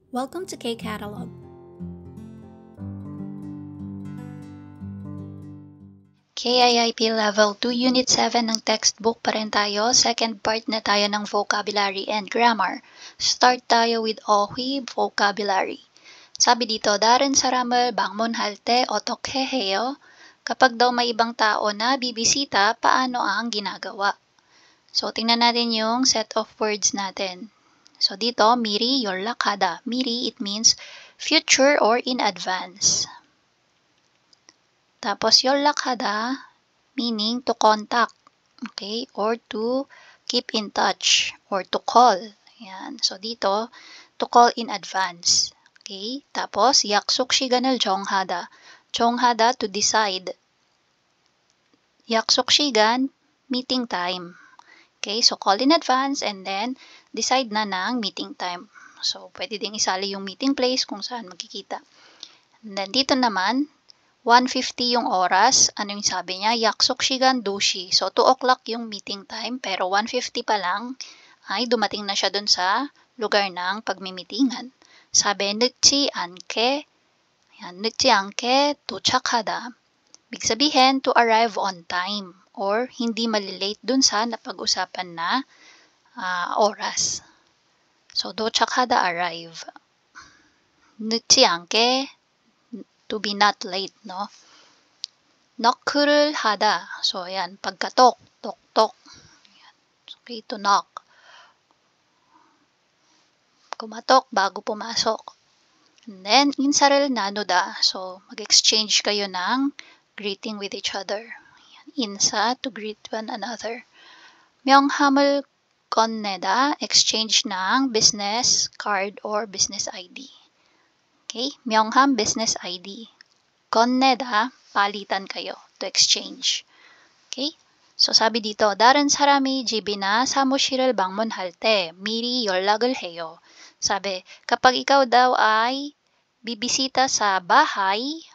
Welcome to K-Catalog. KIIP Level 2 Unit 7 ng textbook pa rin tayo. Second part na tayo ng vocabulary and grammar. Start tayo with OHI vocabulary. Sabi dito, 다른 사람을 방문할 때 어떻게 해요? Kapag daw may ibang tao na bibisita, paano ang ginagawa? So, tingnan natin yung set of words natin. So, dito, 미리 연락하다. 미리, it means future or in advance. Tapos, 연락하다, meaning to contact, okay, or to keep in touch, or to call. Ayan. So, dito, to call in advance. Okay. Tapos, 약속 시간을 정하다. 정하다, to decide. 약속 시간, meeting time. Okay, so call in advance and then decide na ng meeting time. So, pwede ding isali yung meeting place kung saan magkikita. And then, dito naman, 1:50 yung oras. Ano yung sabi niya? 약속 시간 2시. So, 2 o'clock yung meeting time, pero 1:50 pa lang ay dumating na siya dun sa lugar ng pagmimitingan. Sabi, 늦지 않게, yan, 늦지 않게 도착하다. Ibig sabihin, to arrive on time or hindi malilate dun sa napag-usapan na oras. So, 도착하다, arrive. 늦지 않게, to be not late, no? knock를 하다. So, ayan, pagkatok, tok-tok. Okay, to knock. Kumatok bago pumasok. And then, 인사를 나누다. So, mag-exchange kayo ng greeting with each other. Ayan, 인사, to greet one another. 명함을 건네다, exchange ng business card or business ID. Okay, 명함, business ID. 건네다, palitan kayo, to exchange. Okay? So, sabi dito, 다른 사람이 집이나 사무실을 방문할 때 미리 연락을 해요. Sabi, kapag ikaw daw ay bibisita sa bahay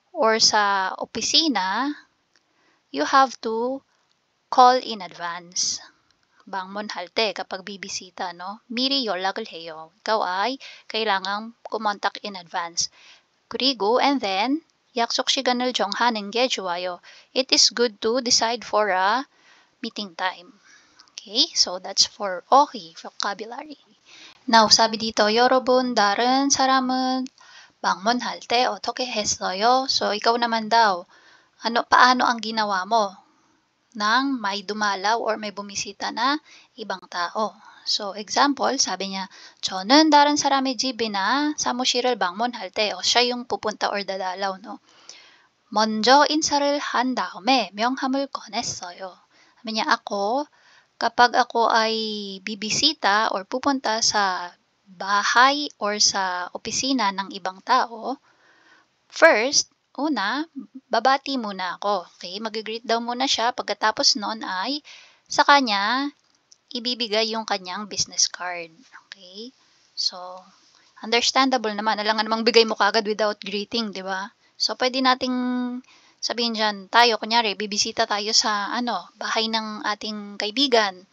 or sa opisina, you have to call in advance. 방문할 때, kapag bibisita, no? 미리 연락을 해요. Ikaw ay kailangang kumontak in advance. 그리고, and then, 약속 시간을 정하는 게 좋아요. It is good to decide for a meeting time. Okay, so that's for OHI, vocabulary. Now, sabi dito, 여러분, 다른 사람은 방문할 때 어떻게 했어요? So, ikaw naman daw, paano ang ginawa mo nang may dumalaw or may bumisita na ibang tao? So, example, sabi niya, 저는 다른 사람의 집이나 사무실을 방문할 때, siya yung pupunta or dadalaw, no? 먼저 인사를 한 다음에 명함을 꺼냈어요. Sabi niya, kapag ako ay bibisita or pupunta sa bahay or sa opisina ng ibang tao, first, una, babati muna ako. Okay? Mag-greet daw muna siya. Pagkatapos nun ay sa kanya ibibigay yung kanyang business card. Okay? So, understandable naman. Alangan namang bigay mo kagad without greeting, di ba? So, pwede nating sabihin dyan, tayo, kunyari, bibisita tayo sa, bahay ng ating kaibigan.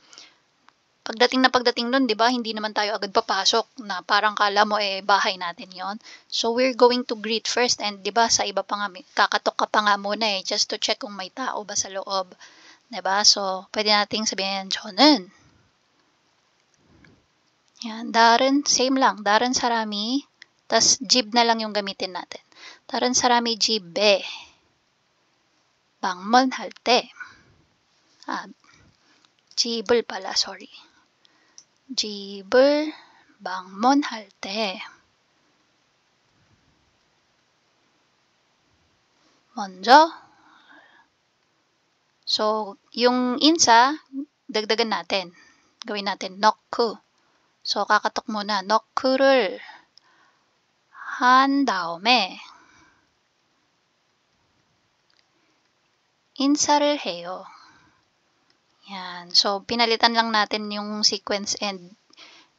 Pagdating nun, di ba, hindi naman tayo agad papasok na parang kala mo bahay natin yon. So, we're going to greet first and, di ba, sa iba pa nga, kakatok ka pa nga muna just to check kung may tao ba sa loob. Di ba? So, pwede nating sabihin, 저는. Yan, 다른, same lang, 다른 사람이, tas 집 na lang yung gamitin natin. 다른 사람이 집에 방문할 때, 집을 pala, sorry. 집을 방문할 때 먼저, so, yung insa, dagdagan natin. Gawin natin, knock. So, kakatok muna, knock를 한 다음에 인사를 해요. Yan. So, pinalitan lang natin yung sequence and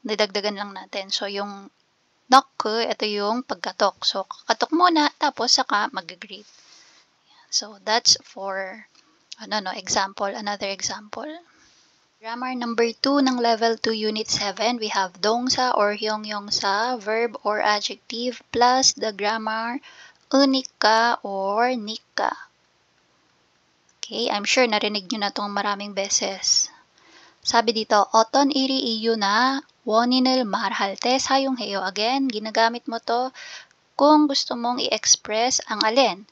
didagdagan lang natin. So, yung knock, ito yung pagkatok. So, kakatok muna, tapos saka mag-greet. So, that's for, example, another example. Grammar number 2 ng level 2 unit 7, we have dongsa or hyongyongsa, verb or adjective plus the grammar unika or nika. Okay, I'm sure narinig nyo na itong maraming beses. Sabi dito, 어떤 일이 이유나 원인을 말할 때 사용해요. Again, ginagamit mo to kung gusto mong i-express ang alin?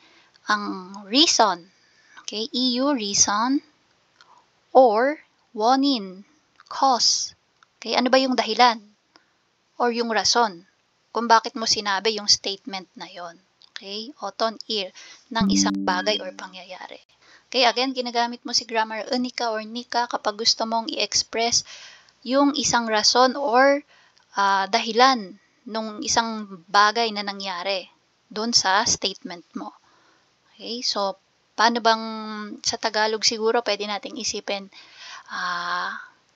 Ang reason. Okay, EU, reason, or wonin, cause. Okay, ano ba yung dahilan? Or yung rason kung bakit mo sinabi yung statement na yon. Okay, oton ir ng isang bagay or pangyayari. Okay, again, ginagamit mo si grammar unika or nika kapag gusto mong i-express yung isang rason or dahilan nung isang bagay na nangyari doon sa statement mo. Okay, so paano bang sa Tagalog siguro pwede nating isipin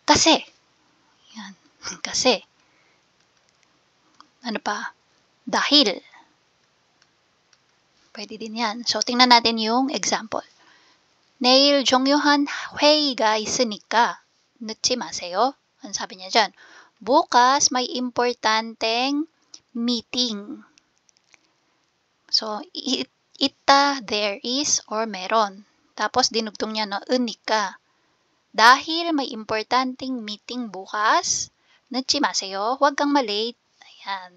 kasi. Yan, kasi. Ano pa? Dahil. Pwede din yan. So tingnan natin yung example. 내일 중요한 회의가 있으니까 늦지 마세요. Ano sabi niya dyan? Bukas may importanteng meeting. So, ita, there is, or meron. Tapos, dinugtong niya na unika. Dahil may importanteng meeting bukas, 늦지 마세요. Huwag kang malate. Ayan.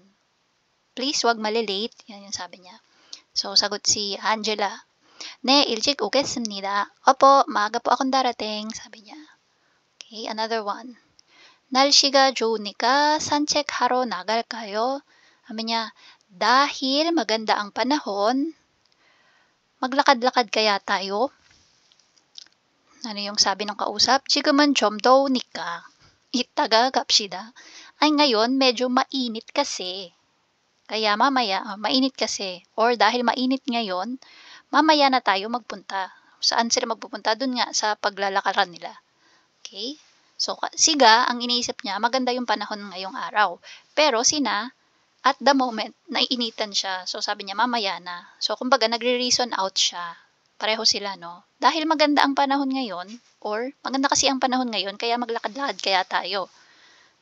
Please, huwag malilate. Yan yung sabi niya. So, sagot si Angela. 네, 일찍 오겠습니다. Opo, maaga po akong darating, sabi niya. Okay, another one. 날씨가 좋으니까 산책하러 나갈까요? Sabi niya, dahil maganda ang panahon, maglakad-lakad kaya tayo? Ano yung sabi ng kausap? 지금은 좀 더우니까 이따가 갑시다. Ay ngayon, medyo mainit kasi. Kaya mamaya, mainit kasi. Or dahil mainit ngayon, mamaya na tayo magpunta. Saan sila magpupunta? Doon nga sa paglalakaran nila. Okay? So, siga, ang iniisip niya, maganda yung panahon ngayong araw. Pero sina, at the moment, naiinitan siya. So, sabi niya, mamaya na. So, kumbaga, nagre-reason out siya. Pareho sila, no? Dahil maganda ang panahon ngayon, or maganda kasi ang panahon ngayon, kaya maglakad-lakad kaya tayo.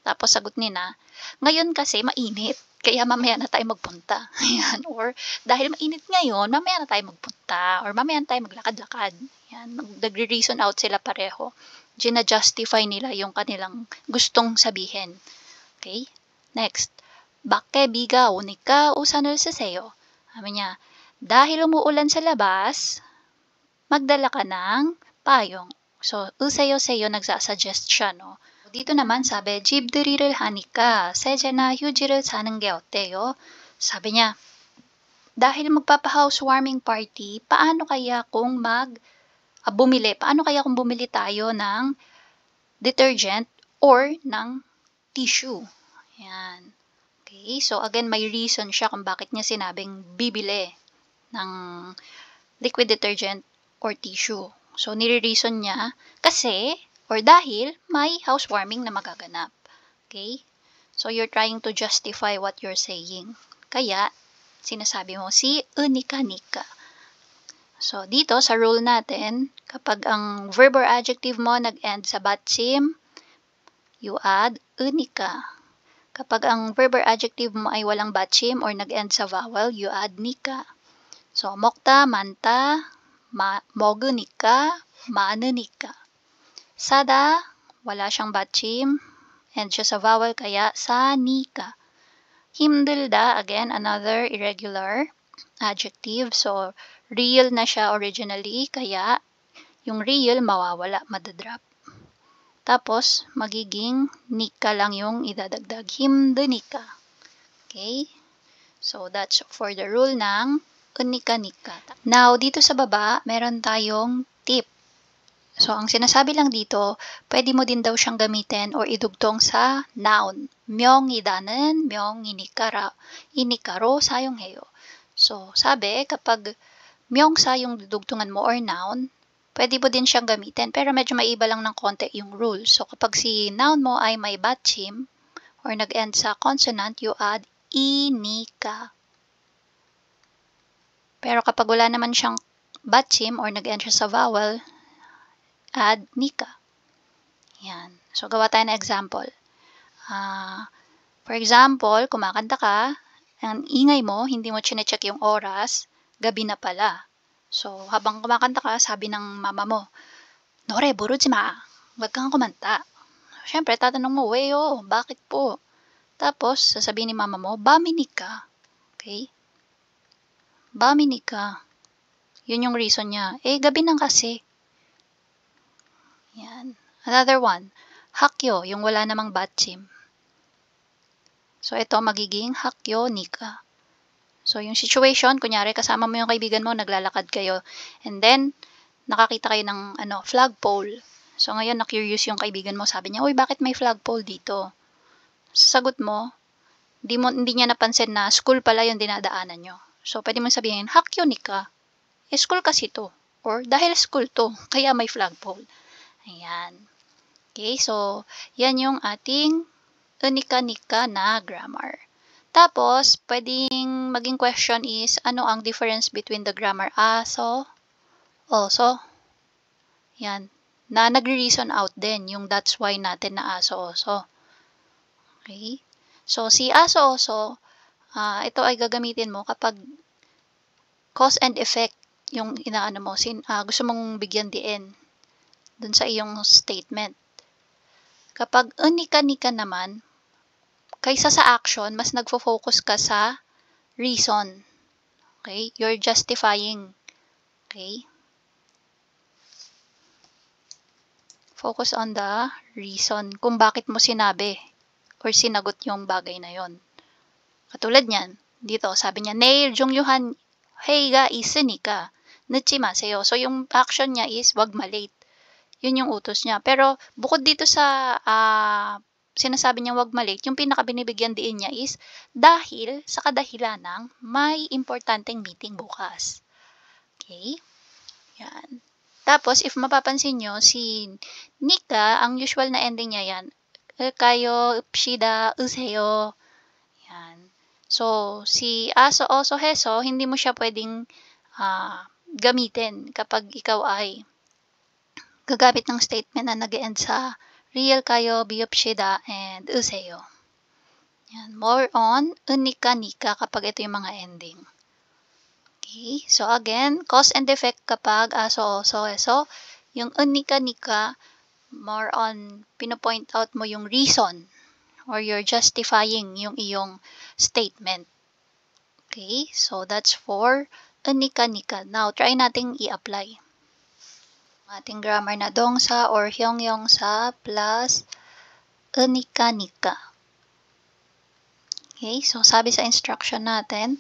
Tapos, sagot nila, ngayon kasi mainit. Kaya mamaya na tayo magpunta. Ayan. Or dahil mainit ngayon, mamaya na tayo magpunta. Or mamaya na tayo maglakad-lakad. Ayan. Nagre-reason out sila pareho. Gina-justify nila yung kanilang gustong sabihin. Okay? Next. 밖에 비가 오니까 우산을 쓰세요. Sabi niya, dahil umuulan sa labas, magdala ka ng payong. So, 으세요-세요 nagsasuggest siya, no? dito naman sabi, 집들이를 하니까 세제나 휴지를 사는 게 어때요? Sabi niya, dahil magpapa-housewarming party, paano kaya kung bumili? Paano kaya kung bumili tayo ng detergent or ng tissue? Yan. Okay, so again, may reason siya kung bakit niya sinabing bibili ng liquid detergent or tissue. So, nire-reason niya kasi or dahil may housewarming na magaganap. Okay? So, you're trying to justify what you're saying. Kaya, sinasabi mo si unika-nika. So, dito sa rule natin, kapag ang verb or adjective mo nag-end sa batchim, you add unika. Kapag ang verb or adjective mo ay walang batchim or nag-end sa vowel, you add nika. So, 먹다, 많다, 먹으니까, 많으니까. Sada, wala siyang batchim, and siya sa vowel kaya sanika. 힘들다, again, another irregular adjective. So, real na siya originally, kaya yung real mawawala, madadrop. Tapos, magiging nika lang yung idadagdag. 힘드니까. Okay? So, that's for the rule ng unika-nika. Now, dito sa baba, meron tayong tip. So, ang sinasabi lang dito, pwede mo din daw siyang gamitin or idugtong sa noun. 명이다는 이니까로 사용해요. So, sabi, kapag 명사 yung dudugtungan mo or noun, pwede mo din siyang gamitin, pero medyo maiba lang ng konti yung rule. So, kapag si noun mo ay may batchim or nag-end sa consonant, you add inika. Pero kapag wala naman siyang batchim or nag-end siya sa vowel, add nika. Yan. So, gawa tayo ng example. For example, kumakanta ka, ang ingay mo, hindi mo chine-check yung oras, gabi na pala. So, habang kumakanta ka, sabi ng mama mo, "Nore, buruji ma, wag kang kumanta." Siyempre, tatanong mo, "Weyo, bakit po?" Tapos, sasabihin ni mama mo, "Baminig ka." Okay? Baminig ka. Yun yung reason niya. Gabi na kasi. Yan. Another one, hakyo, yung wala namang batchim. So, ito magiging hakyo nika. So, yung situation, kunyari kasama mo yung kaibigan mo, naglalakad kayo. And then, nakakita kayo ng flagpole. So, ngayon, na-curious yung kaibigan mo. Sabi niya, "Uy, bakit may flagpole dito?" Sagot mo, hindi niya napansin na school pala yung dinadaanan nyo. So, pwede mo sabihin, hakyo nika. School kasi to. Or, dahil school to, kaya may flagpole. Ayan. Okay, so, yan yung ating unika-nika na grammar. Tapos, pwedeng maging question is, ano ang difference between the grammar aso, also? Yan. Na nagre-reason out din yung that's why natin na aso, also. Okay? So, si aso, also, ito ay gagamitin mo kapag cause and effect yung inaano mo, gusto mong bigyan diin dun sa iyong statement. Kapag unika-nika naman, kaysa sa action, mas nagfo-focus ka sa reason. Okay? You're justifying. Okay? Focus on the reason kung bakit mo sinabi or sinagot yung bagay na yon. Katulad niyan, dito, sabi niya, "Neil jongyuhan heiga isunika, nuchimaseyo." So, yung action niya is, wag malate. Yun yung utos niya. Pero, bukod dito sa sinasabi niya wag malate, yung pinaka-binibigyan diin niya is, dahil sa kadahilan ng may importanteng meeting bukas. Okay? Yan. Tapos, if mapapansin nyo, si Nika, ang usual na ending niya yan, kayo, pshida, useyo. Yan. So, si aso, oso, heso, hindi mo siya pwedeng gamitin kapag ikaw ay gagamit ng statement na nag-end sa real kayo, biyopshida, and useyo. Yan. More on unika-nika kapag ito yung mga ending. Okay. So, again, cause and effect kapag aso, oso, heso. Yung unika-nika, more on pinopoint out mo yung reason or you're justifying yung iyong statement. Okay. So, that's for unika-nika. Now, try nating i-apply ating grammar na dongsa or hyongyongsa plus unika-nika. Okay, so sabi sa instruction natin,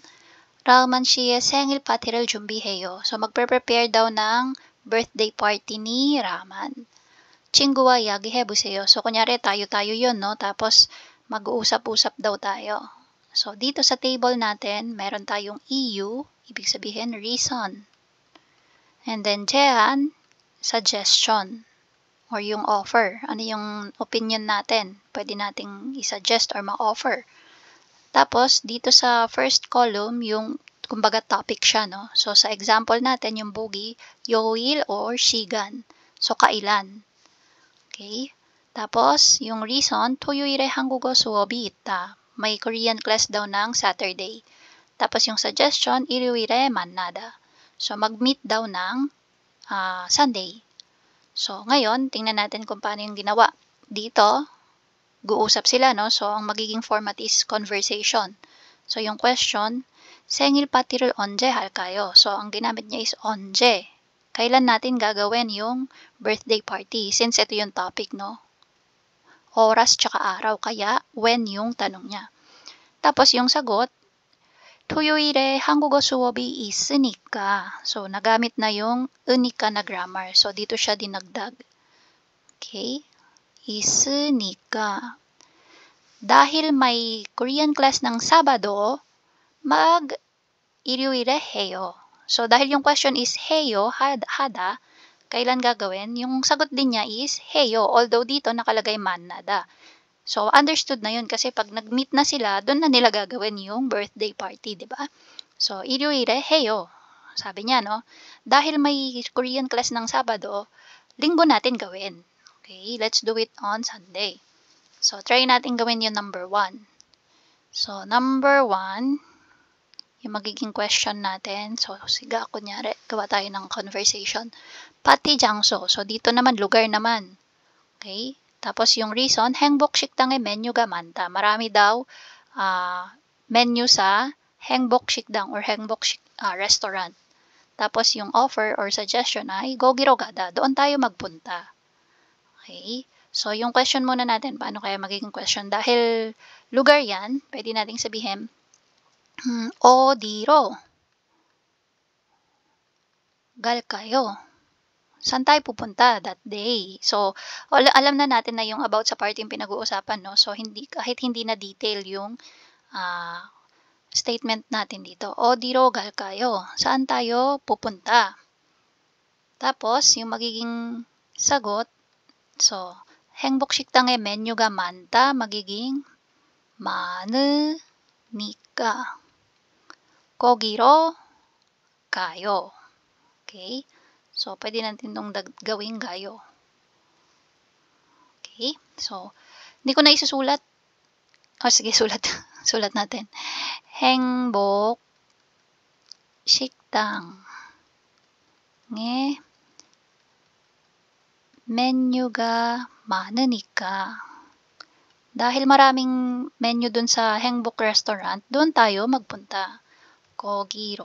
Raman siya 생일 파티를 준비해요. So magpe-prepare daw ng birthday party ni Raman. 친구와 이야기해보세요. So kunyari tayo-tayo yun, no? Tapos mag-uusap-usap daw tayo. So dito sa table natin, meron tayong EU, ibig sabihin reason. And then 제안, suggestion or yung offer. Ano yung opinion natin? Pwede nating i-suggest or ma-offer. Tapos, dito sa first column, yung kumbaga topic siya, no? So, sa example natin, yung bogi, yoil or shigan. So, kailan. Okay? Tapos, yung reason, 토요일에 한국어 수업이 있다. May Korean class daw ng Saturday. Tapos, yung suggestion, 일요일에 만나다. So, mag-meet daw ng Sunday. So, ngayon, tingnan natin kung paano yung ginawa. Dito, guusap sila, no? So, ang magiging format is conversation. So, yung question, 생일 파티를 언제 할까요? So, ang ginamit niya is 언제. Kailan natin gagawin yung birthday party? Since ito yung topic, no? Oras tsaka araw. Kaya, when yung tanong niya. Tapos, yung sagot, 토요일에 한국어 수업이 있으니까. So, nagamit na yung unika na grammar. So, dito siya dinagdag. Okay? 있으니까. Dahil may Korean class ng Sabado, 일요일에 해요. So, dahil yung question is 해요, hada, kailan gagawin? Yung sagot din niya is 해요. Although dito nakalagay 만나다. So, understood na yun kasi pag nag-meet na sila, doon na nila gagawin yung birthday party, di ba? So, 일요일에 해요. Sabi niya, no? Dahil may Korean class ng Sabado, linggo natin gawin. Okay, let's do it on Sunday. So, try natin gawin yung number 1. So, number 1, yung magiging question natin. So, siga, kunyari, gawa tayo ng conversation. Pati 장소. So, dito naman, lugar naman. Okay? Tapos, yung reason, 행복 식당에 메뉴가 많다. Marami daw menu sa 행복 식당 or 행복 restaurant. Tapos, yung offer or suggestion ay gogi로 가다. Doon tayo magpunta. Okay? So, yung question muna natin, paano kaya magiging question? Dahil lugar yan, pwede nating sabihin, 어디로 갈까요? Saan tayo pupunta that day? So, alam na natin na yung about sa part yung pinag-uusapan, no? So, kahit hindi na detail yung statement natin dito. 어디로 갈까요? Saan tayo pupunta? Tapos, yung magiging sagot, so, 행복 식당에 메뉴가 많다, magiging 많으니까 거기로 가요. Okay? So, pwede natin itong gawing gayo. Okay? So, hindi ko na isusulat. Sige, sulat. Sulat natin. 행복 식당에 메뉴가 많으니까 dahil maraming menu dun sa 행복 restaurant, doon tayo magpunta. 거기,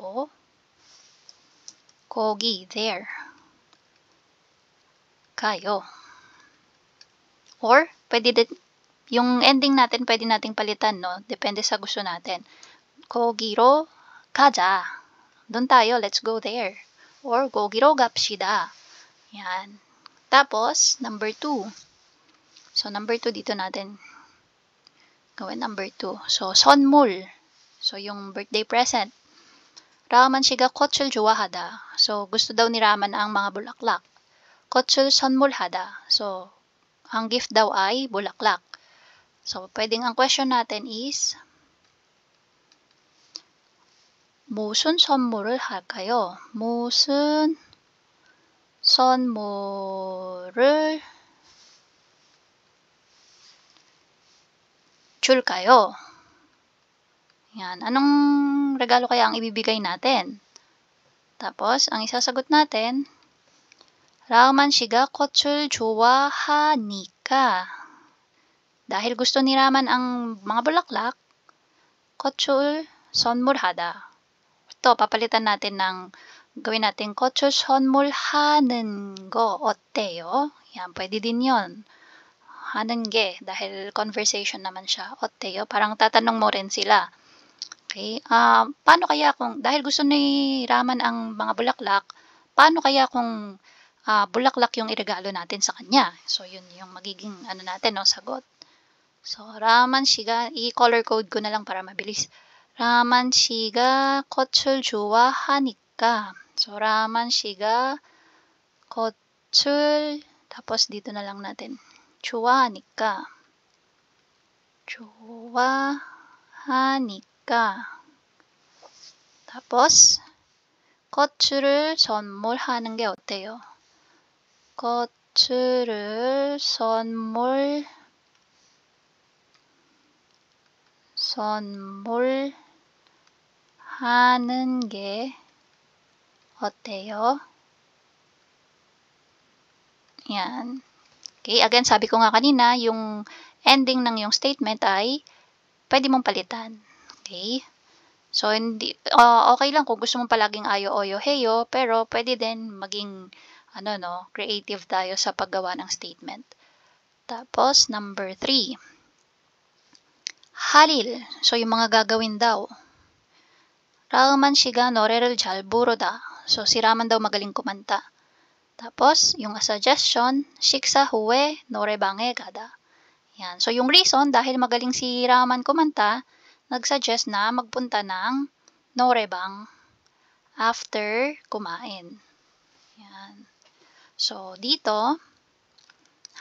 there. Kayo. Or, pwede din, yung ending natin, pwede nating palitan, no? Depende sa gusto natin. 거기로 가자. Doon tayo, let's go there. Or, 거기로 갑시다. Yan. Tapos, number 2. So, number 2 dito natin gawin number 2. So, 선물. So, yung birthday present. 라만 씨가 꽃을 좋아하다. So, gusto daw ni Raman ang mga bulaklak. 꽃을 선물하다. So, ang gift daw ay bulaklak. So, pwedeng ang question natin is, 무슨 선물을 할까요? 무슨 선물을 줄까요? Yan. Anong regalo kaya ang ibibigay natin? Tapos, ang isasagot natin, 라만 씨가 꽃을 좋아하니까. Dahil gusto ni Raman ang mga bulaklak, 꽃을 선물하다. Ito, papalitan natin ng gawin natin 꽃을 선물하는 거 어때요? Yan, pwede din yon. 하는 게, dahil conversation naman siya. 어때요? Parang tatanong mo rin sila. Okay? Paano kaya kung, dahil gusto ni Raman ang mga bulaklak, paano kaya kung bulaklak yung iregalo natin sa kanya? So, yun yung magiging natin, no, sagot. So, Raman 씨가, i-color code ko na lang para mabilis. 라만 씨가 꽃을 좋아하니까. So, 라만 씨가 꽃을, tapos dito na lang natin. 좋아하니까. Tapos, 꽃을 선물하는 게 어때요? 꽃을 선물하는 게 어때요? Yan. Okay, again, sabi ko nga kanina, yung ending ng yung statement ay pwede mong palitan. Okay? So, hindi, okay lang kung gusto mong palaging ayo, oyo, heyo, pero pwede din maging, creative tayo sa paggawa ng statement. Tapos, number 3. 할일. So, yung mga gagawin daw. 라만 씨가 노래를 잘 부르다. So, si Raman daw magaling kumanta. Tapos, yung suggestion, 식사 후에 노래방에 가다. Yan. So, yung reason, dahil magaling si Raman kumanta, nag-suggest na magpunta ng 노래방 after kumain. Yan. So, dito,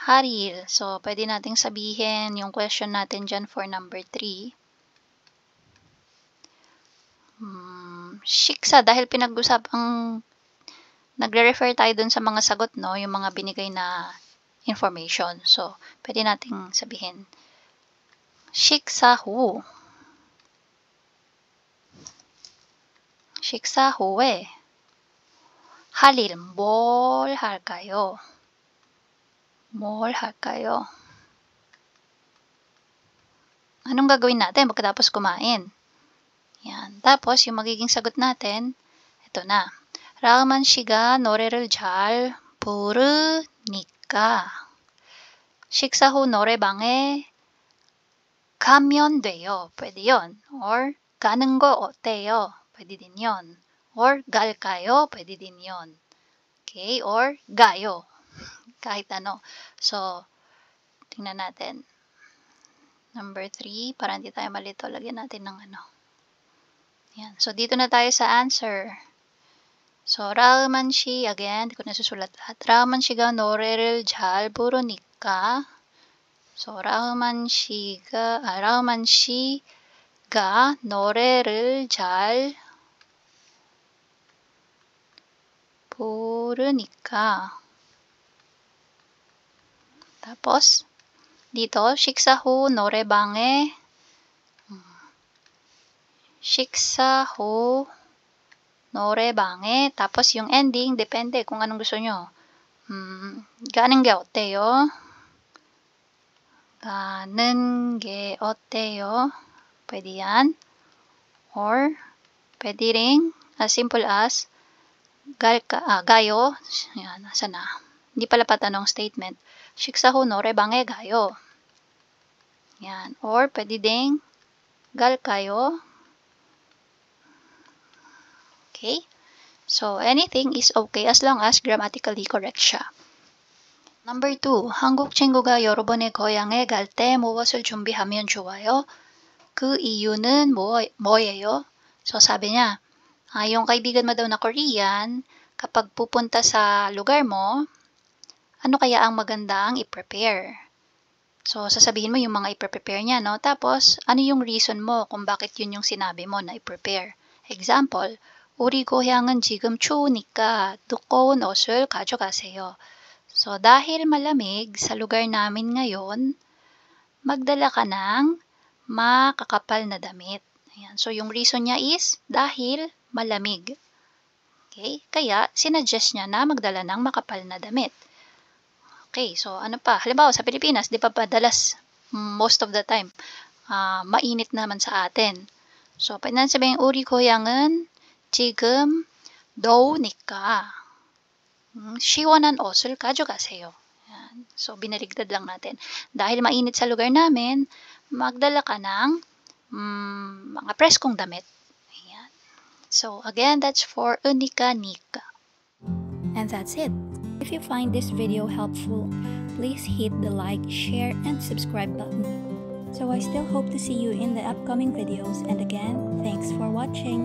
할일. So, pwede nating sabihin yung question natin dyan for number 3. Shiksa, dahil pinag-usap ang nagre-refer tayo dun sa mga sagot, no? Yung mga binigay na information. So, pwede nating sabihin, 식사 후. 식사 후에 할 일, 뭘 할까요? 뭘 할까요? Anong gagawin natin pagkatapos kumain? Yan. Tapos, yung magiging sagot natin, ito na. 라흐만 씨가 노래를 잘 부르니까 식사 후 노래방에 가면 돼요. pwede yon. Or, 가는 거 어때요? pwede din yon. Or, 갈까요? pwede din yon. Okay? Or, gayo. Kahit ano. So, tingnan natin. Number 3, para hindi tayo malito, lagyan natin ng ano. Yan. So, dito na tayo sa answer. So, 라흐만 씨, again, hindi ko nasusulat lahat. 라흐만 씨가 노래를 잘 부르니까. So, 라흐만 씨가 노래를 잘 부르니까. Tapos, dito, 식사 후 노래방에 tapos yung ending, depende kung anong gusto nyo. 가는 게 어때요? 가는 게 어때요? Pwede yan. Or, pwede ring, as simple as, gayo. Yan, nasa na. Hindi pala patanong statement. 식사 후 노래방에 가요. Yan. Or, pwede ding, 갈까요? Okay? So, anything is okay as long as grammatically correct siya. Number 2, 한국 친구가 여러분의 고향에 갈 때 무엇을 준비하면 좋아요? 그 이유는 뭐예요? So, 사bi niya, yung kaibigan mo daw na Korean, kapag pupunta sa lugar mo, ano kaya ang magandang i-prepare? So, sasabihin mo yung mga i-prepare niya, no? Tapos, ano yung reason mo kung bakit yun yung sinabi mo na i-prepare? Example, 우리 고향은 지금 추우니까 두꺼운 옷을 가져가세요. So, dahil malamig sa lugar namin ngayon, magdala ka ng makakapal na damit. Ayan. So, yung reason niya is dahil malamig. Okay? Kaya, sinuggest niya na magdala ng makapal na damit. Okay, so ano pa? Halimbawa, sa Pilipinas, di pa madalas, most of the time, mainit naman sa atin. So, pwede na sabihin, 우리 고향은 지금 더우니까 시원한 옷을 가져가세요. Yan. So, binaligtad lang natin. Dahil mainit sa lugar namin, magdala ka ng mga preskong damit. Ayan. So, again, that's for unika nika. And that's it. If you find this video helpful, please hit the like, share, and subscribe button. So I still hope to see you in the upcoming videos, and again, thanks for watching.